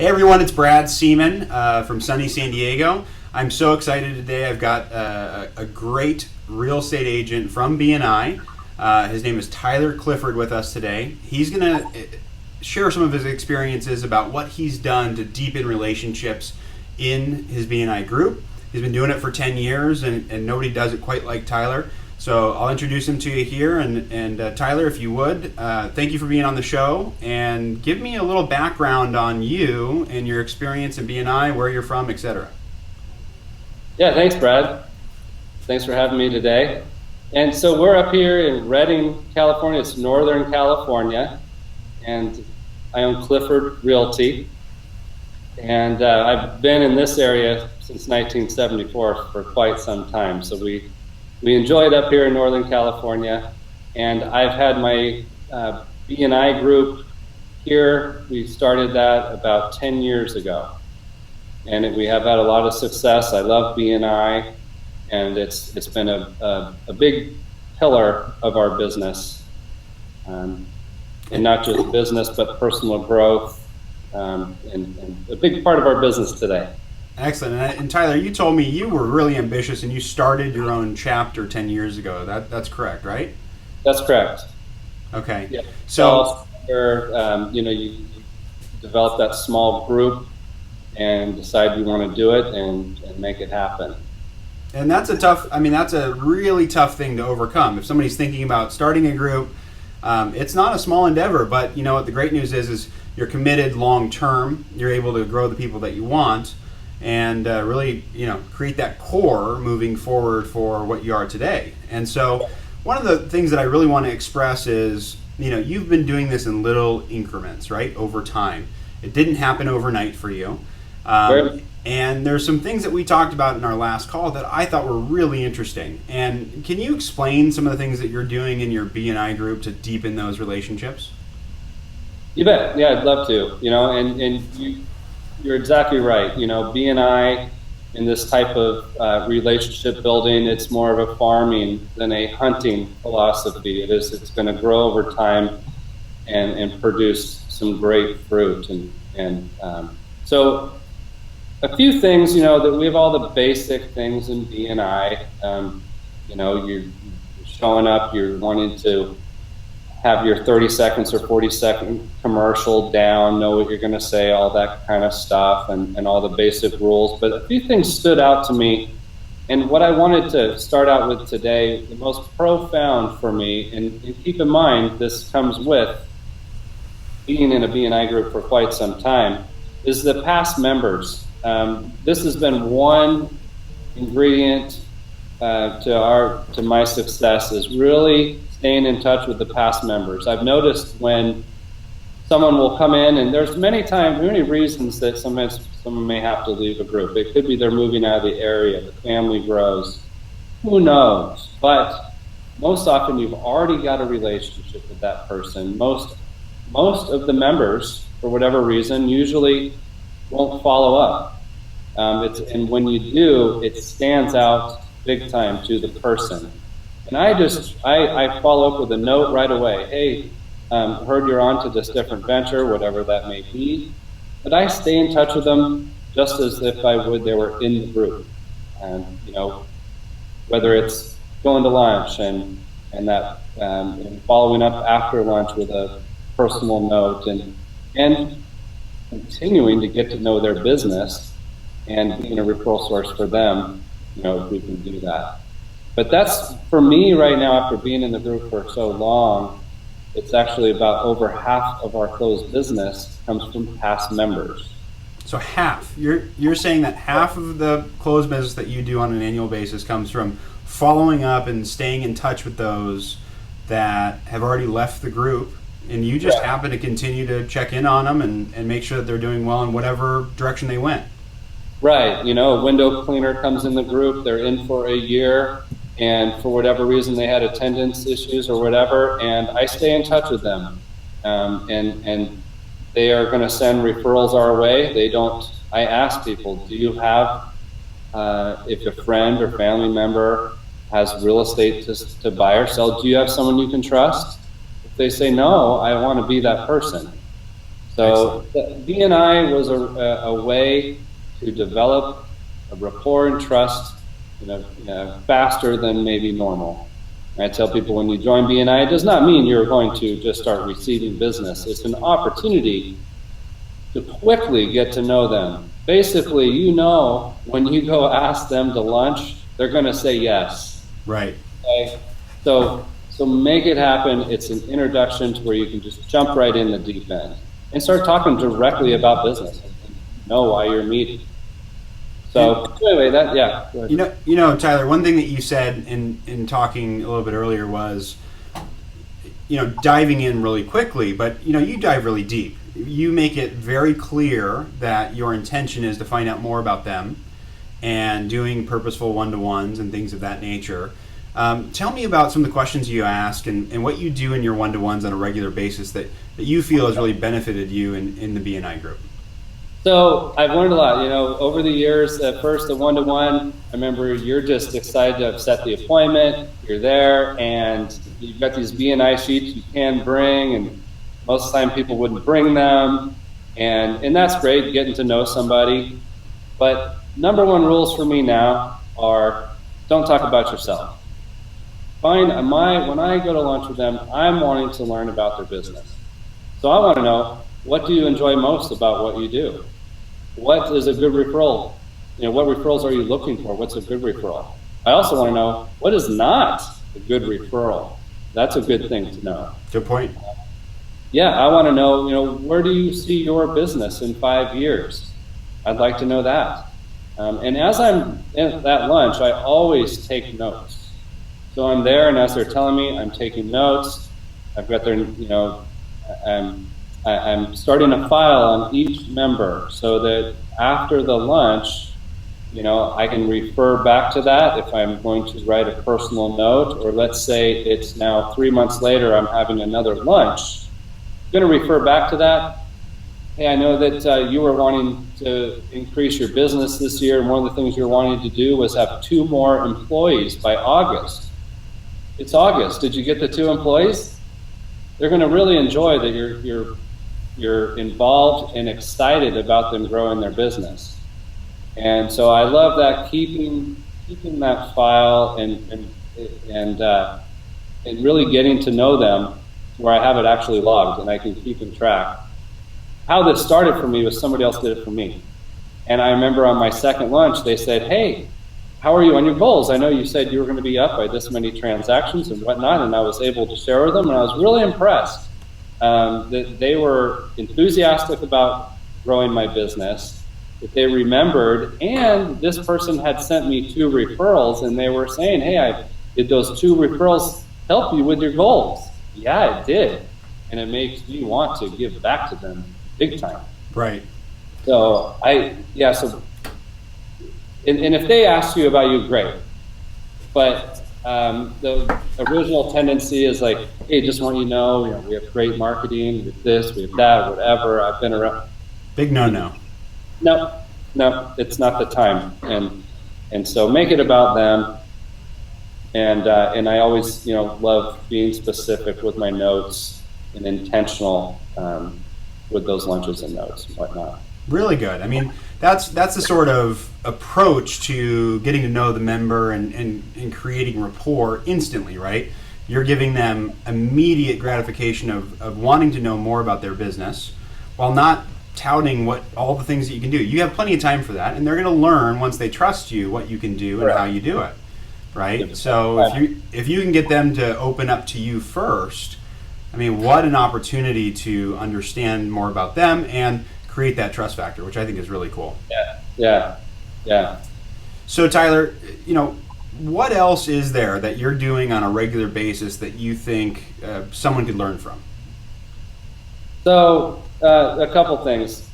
Hey everyone, it's Brad Seaman from sunny San Diego. I'm so excited today. I've got a great real estate agent from BNI. His name is Tyler Clifford with us today. He's going to share some of his experiences about what he's done to deepen relationships in his BNI group. He's been doing it for 10 years and nobody does it quite like Tyler. So I'll introduce him to you here, and Tyler, if you would, thank you for being on the show, and give me a little background on you and your experience in BNI, where you're from, etc. Yeah, thanks, Brad. Thanks for having me today. And so we're up here in Redding, California. It's Northern California, and I own Clifford Realty. And I've been in this area since 1974 for quite some time. So we enjoy it up here in Northern California, and I've had my BNI group here. We started that about 10 years ago, and we have had a lot of success. I love BNI, and it's been a big pillar of our business, and not just business, but personal growth, and a big part of our business today. Excellent. And Tyler, you told me you were really ambitious and you started your own chapter 10 years ago. That's correct, right? That's correct. Okay. Yeah. So, you develop that small group and decide you want to do it and make it happen. and that's a really tough thing to overcome. If somebody's thinking about starting a group, it's not a small endeavor, but you know what the great news is you're committed long term. You're able to grow the people that you want, and really, create that core moving forward for what you are today. And so one of the things that I really want to express is, you've been doing this in little increments, right, over time. It didn't happen overnight for you. And there's some things that we talked about in our last call that I thought were really interesting. And can you explain some of the things that you're doing in your BNI group to deepen those relationships? You bet. Yeah, I'd love to. You're exactly right. BNI in this type of relationship building, it's more of a farming than a hunting philosophy. It's going to grow over time and produce some great fruit. So a few things, that we have all the basic things in BNI. You're showing up, you're wanting to have your 30 seconds or 40-second commercial down, know what you're going to say, all that kind of stuff, and all the basic rules. But a few things stood out to me, and what I wanted to start out with today, the most profound for me, and keep in mind this comes with being in a BNI group for quite some time, is the past members. This has been one ingredient to my success, is really staying in touch with the past members. I've noticed when someone will come in, and there's many reasons that sometimes someone may have to leave a group. It could be they're moving out of the area, the family grows, who knows? But most often you've already got a relationship with that person. Most of the members, for whatever reason, usually won't follow up. And when you do, it stands out big time to the person. And I follow up with a note right away. Hey, heard you're on to this different venture, whatever that may be. But I stay in touch with them just as if I would they were in the group. And whether it's going to lunch and following up after lunch with a personal note and continuing to get to know their business and being a referral source for them, if we can do that. But that's, for me right now, after being in the group for so long, it's actually about over half of our closed business comes from past members. So half. You're saying that half of the closed business that you do on an annual basis comes from following up and staying in touch with those that have already left the group, and you just happen to continue to check in on them and make sure that they're doing well in whatever direction they went. Right. A window cleaner comes in the group, they're in for a year, and for whatever reason they had attendance issues or whatever, and I stay in touch with them. And they are going to send referrals our way. I ask people, do you have, if a friend or family member has real estate to buy or sell, do you have someone you can trust? If they say no, I want to be that person. So BNI was a way to develop a rapport and trust, faster than maybe normal. And I tell people, when you join BNI, it does not mean you're going to just start receiving business. It's an opportunity to quickly get to know them. Basically, when you go ask them to lunch, they're going to say yes. Right. Okay? So make it happen. It's an introduction to where you can just jump right in the deep end and start talking directly about business and know why you're meeting. So anyway, Tyler, one thing that you said in talking a little bit earlier was, diving in really quickly, but you dive really deep. You make it very clear that your intention is to find out more about them and doing purposeful one-to-ones and things of that nature. Tell me about some of the questions you ask and what you do in your one-to-ones on a regular basis that you feel has really benefited you in the BNI group. So I've learned a lot, over the years. At first, the one-to-one, I remember you're just excited to have set the appointment. You're there, and you've got these BNI sheets you can bring, and most of the time people wouldn't bring them, and that's great, getting to know somebody. But number one rules for me now are, don't talk about yourself. When I go to lunch with them, I'm wanting to learn about their business. So I want to know, what do you enjoy most about what you do? What is a good referral? What referrals are you looking for? What's a good referral? I also want to know, what is not a good referral? That's a good thing to know. Good point. Yeah, I want to know, where do you see your business in 5 years? I'd like to know that. And as I'm at that lunch, I always take notes. So I'm there, and as they're telling me, I'm taking notes. I've got their, I'm starting a file on each member so that after the lunch, I can refer back to that if I'm going to write a personal note, or let's say it's now 3 months later, I'm having another lunch. I'm going to refer back to that. Hey, I know that you were wanting to increase your business this year, and one of the things you're wanting to do was have 2 more employees by August. It's August. Did you get the 2 employees? They're going to really enjoy that you're involved and excited about them growing their business. And so I love that, keeping that file and really getting to know them, where I have it actually logged and I can keep in track. How this started for me was somebody else did it for me. And I remember on my second lunch, they said, hey, how are you on your goals? I know you said you were going to be up by this many transactions and whatnot, and I was able to share with them, and I was really impressed that they were enthusiastic about growing my business, that they remembered, and this person had sent me 2 referrals, and they were saying, hey, did those 2 referrals help you with your goals? Yeah, it did. And it makes me want to give back to them big time. Right. So and if they ask you about you, great. But the original tendency is like, hey, just want you to know, we have great marketing, we have this, we have that, whatever. I've been around. Big no-no. No, it's not the time. And so make it about them. And I always, love being specific with my notes and intentional with those lunches and notes and whatnot. Really good. I mean, that's the sort of approach to getting to know the member and creating rapport instantly, right? You're giving them immediate gratification of wanting to know more about their business while not touting all the things that you can do. You have plenty of time for that, and they're going to learn once they trust you what you can do and how you do it, right? So if you can get them to open up to you first, I mean, what an opportunity to understand more about them and create that trust factor, which I think is really cool. Yeah. So Tyler, what else is there that you're doing on a regular basis that you think someone could learn from? So a couple things.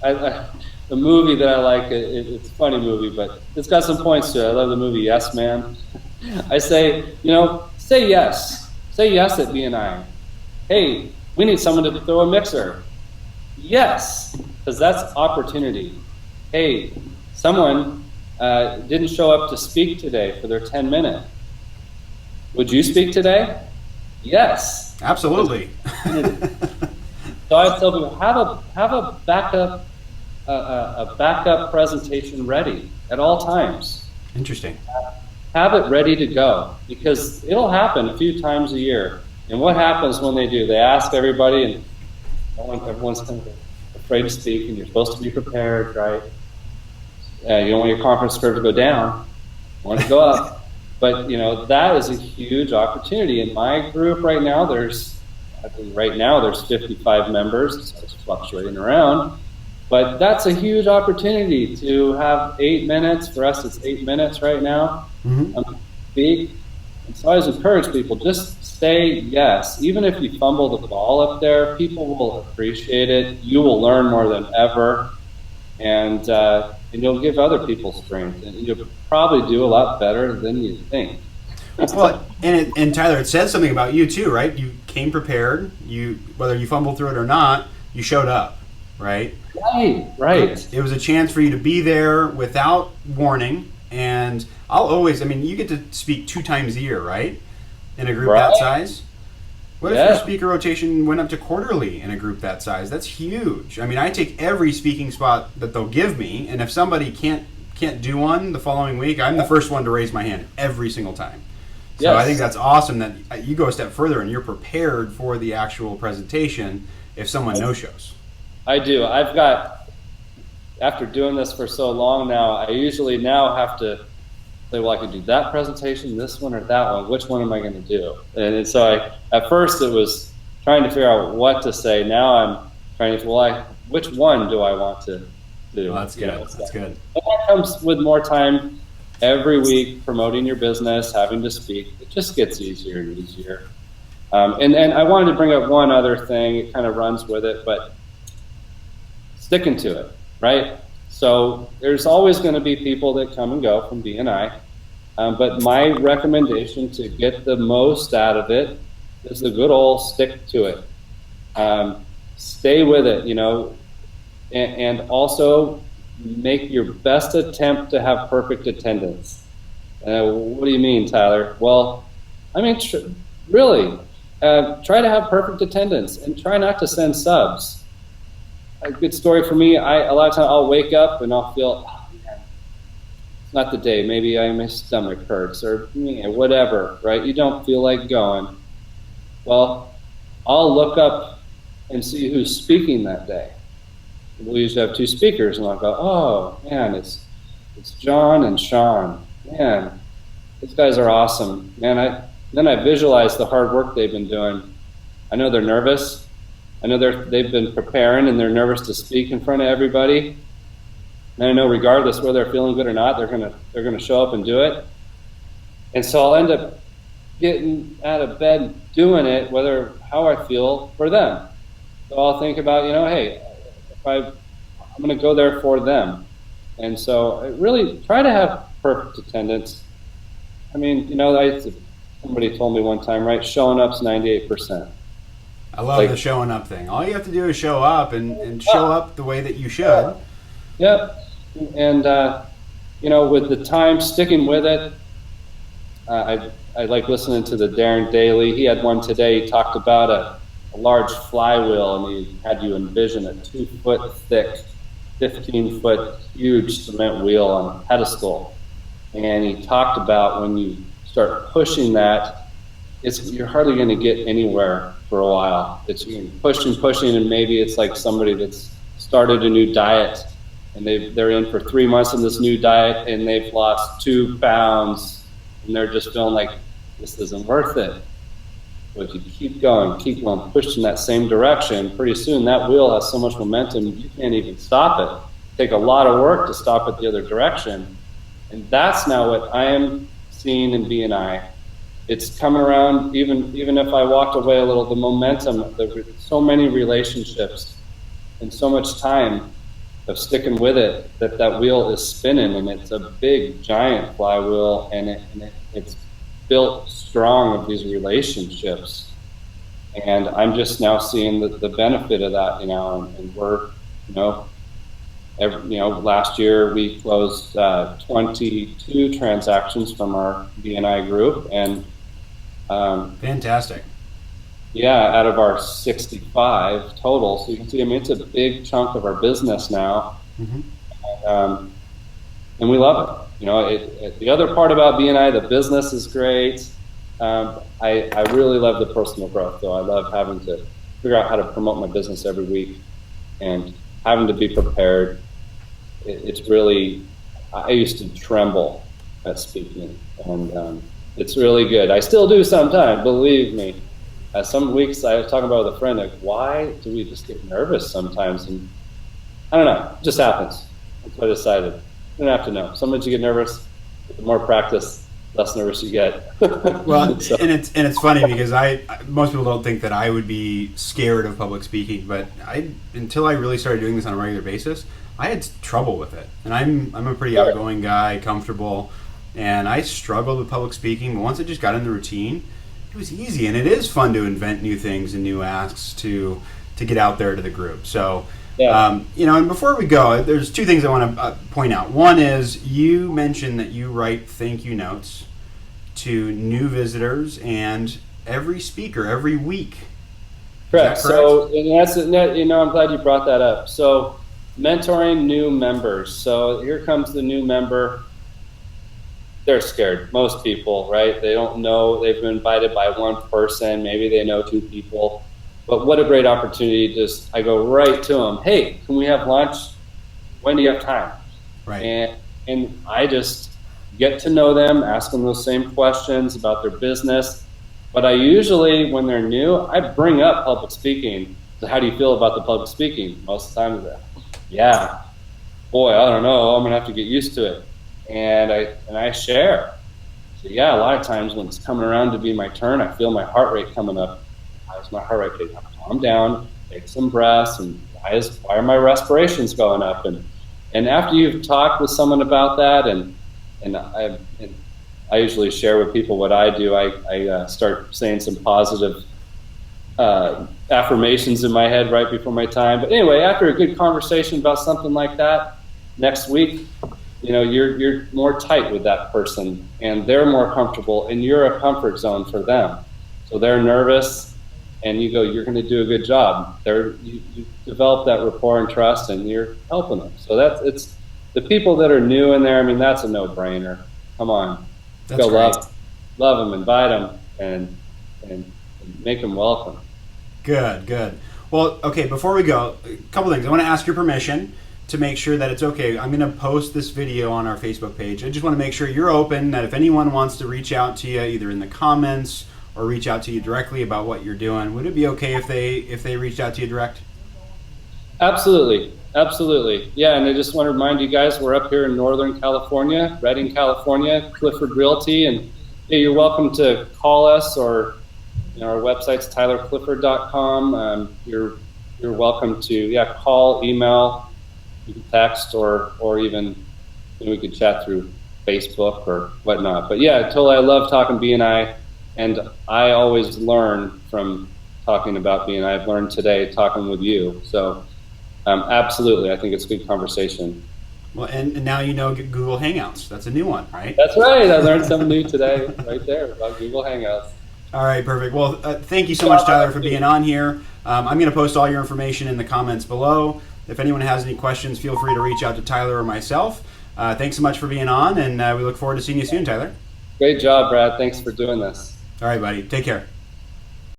The movie that I like, it's a funny movie, but it's got some points to it. I love the movie Yes Man. I say, say yes. Say yes at BNI. Hey, we need someone to throw a mixer. Yes, because that's opportunity. Hey, someone didn't show up to speak today for their 10-minute. Would you speak today? Yes. Absolutely. So I tell people, have a backup a backup presentation ready at all times. Interesting. Have it ready to go, because it'll happen a few times a year. And what happens when they do? They ask everybody, and everyone's kind of afraid to speak, and you're supposed to be prepared, right? You don't want your conference curve to go down. You want it to go up. But, that is a huge opportunity. In my group right now, there's 55 members. So it's fluctuating around. But that's a huge opportunity to have 8 minutes. For us, it's 8 minutes right now. Speak. And so I always encourage people, just say yes. Even if you fumble the ball up there, people will appreciate it. You will learn more than ever. And you'll give other people strength. And you'll probably do a lot better than you think. Well, and Tyler, it says something about you too, right? You came prepared. Whether you fumbled through it or not, you showed up, right? Right. It was a chance for you to be there without warning. And you get to speak 2 times a year, right? In a group that size. What if your speaker rotation went up to quarterly in a group that size? That's huge. I take every speaking spot that they'll give me, and if somebody can't do one the following week, I'm the first one to raise my hand every single time. So I think that's awesome that you go a step further and you're prepared for the actual presentation if someone no-shows. I do. After doing this for so long now, I usually now have to say, well, I could do that presentation, this one, or that one. Which one am I going to do? And so at first it was trying to figure out what to say. Now I'm trying to, which one do I want to do? Well, that's good. That's good. And that comes with more time every week, promoting your business, having to speak. It just gets easier and easier. And I wanted to bring up one other thing. It kind of runs with it, but sticking to it, right? So there's always going to be people that come and go from BNI, but my recommendation to get the most out of it is the good old stick to it. Stay with it, and also make your best attempt to have perfect attendance. What do you mean, Tyler? Well, really, try to have perfect attendance and try not to send subs. A good story for me, a lot of times I'll wake up and I'll feel, oh man, it's not the day. Maybe my stomach hurts or whatever, right? You don't feel like going. Well, I'll look up and see who's speaking that day. We usually have 2 speakers, and I'll go, oh man, it's John and Sean. Man, these guys are awesome. Man, then I visualize the hard work they've been doing. I know they're nervous. I know they've been preparing and they're nervous to speak in front of everybody. And I know regardless whether they're feeling good or not, they're gonna show up and do it. And so I'll end up getting out of bed doing it, how I feel for them. So I'll think about, hey, I'm gonna go there for them. And so I really try to have perfect attendance. Somebody told me one time, right, showing up's 98%. I love the showing up thing. All you have to do is show up and show up the way that you should. Yep. And, with the time, sticking with it, I like listening to the Darren Daly. He had one today. He talked about a large flywheel, and he had you envision a 2-foot thick, 15-foot huge cement wheel on a pedestal. And he talked about when you start pushing that, you're hardly going to get anywhere for a while. It's pushing, and maybe it's like somebody that's started a new diet, and they're in for 3 months in this new diet, and they've lost 2 pounds, and they're just feeling like this isn't worth it. But if you keep going, pushed in that same direction, pretty soon that wheel has so much momentum you can't even stop it. Take a lot of work to stop it the other direction, and that's now what I am seeing in BNI. It's coming around, even if I walked away a little, the momentum, so many relationships and so much time of sticking with it, that wheel is spinning, and it's a big, giant flywheel, and it's built strong of these relationships. And I'm just now seeing the benefit of that, and we're, last year we closed 22 transactions from our BNI group, and fantastic. Yeah, out of our 65 total. So you can see, I mean, it's a big chunk of our business now. Mm-hmm. Um, and we love it. You know, the other part about BNI, the business is great. I really love the personal growth, though. I love having to figure out how to promote my business every week and having to be prepared. It's really, I used to tremble at speaking, and it's really good. I still do sometimes, believe me. Some weeks I was talking about with a friend, like, why do we just get nervous sometimes? And I don't know, it just happens. That's what I decided. You don't have to know. Sometimes you get nervous. The more practice, less nervous you get. Well, So, and it's funny because most people don't think that I would be scared of public speaking, but until I really started doing this on a regular basis, I had trouble with it. And I'm a pretty outgoing guy, comfortable, and I struggled with public speaking. But once I just got in the routine, it was easy, and it is fun to invent new things and new asks to get out there to the group. So. yeah. And before we go, there's two things I want to point out. One is you mentioned that you write thank you notes to new visitors and every speaker every week. Correct. Is that correct? So, and I'm glad you brought that up. So, mentoring new members. So, here comes the new member. They're scared. Most people, right? They don't know. They've been invited by one person. Maybe they know two people. But what a great opportunity. I go right to them. Hey, can we have lunch? When do you have time? Right. And I just get to know them, ask them those same questions about their business. But I usually, when they're new, I bring up public speaking. So how do you feel about the public speaking? Most of the time, yeah, boy, I don't know. I'm gonna have to get used to it. And I share. So yeah, a lot of times when it's coming around to be my turn, I feel my heart rate coming up. How's my heart rate? Calm down, take some breaths, and why are my respirations going up? And after you've talked with someone about that, and I usually share with people what I do. I start saying some positive affirmations in my head right before my time. But anyway, after a good conversation about something like that, next week, you're more tight with that person, and they're more comfortable, and you're a comfort zone for them. So they're nervous, and you go, you're going to do a good job. You develop that rapport and trust, and you're helping them. So it's the people that are new in there. I mean, that's a no-brainer. Come on, That's go great. love them, invite them, and make them welcome. Good. Well, okay, before we go, a couple things. I want to ask your permission to make sure that it's okay. I'm going to post this video on our Facebook page. I just want to make sure you're open, that if anyone wants to reach out to you, either in the comments or reach out to you directly about what you're doing, would it be okay if they reached out to you direct? Absolutely. Yeah, and I just want to remind you guys, we're up here in Northern California, Redding, California, Clifford Realty, and you're welcome to call us, or our website's tylerclifford.com. You're welcome to call, email, you can text, or even we could chat through Facebook or whatnot. But yeah, totally, I love talking BNI, and I always learn from talking about BNI. I've learned today talking with you. So absolutely, I think it's a good conversation. Well, and now you know Google Hangouts. That's a new one, right? That's right. I learned something new today right there about Google Hangouts. All right, perfect. Well, thank you so much, Tyler, for being on here. I'm going to post all your information in the comments below. If anyone has any questions, feel free to reach out to Tyler or myself. Thanks so much for being on, and we look forward to seeing you soon, Tyler. Great job, Brad. Thanks for doing this. All right, buddy. Take care.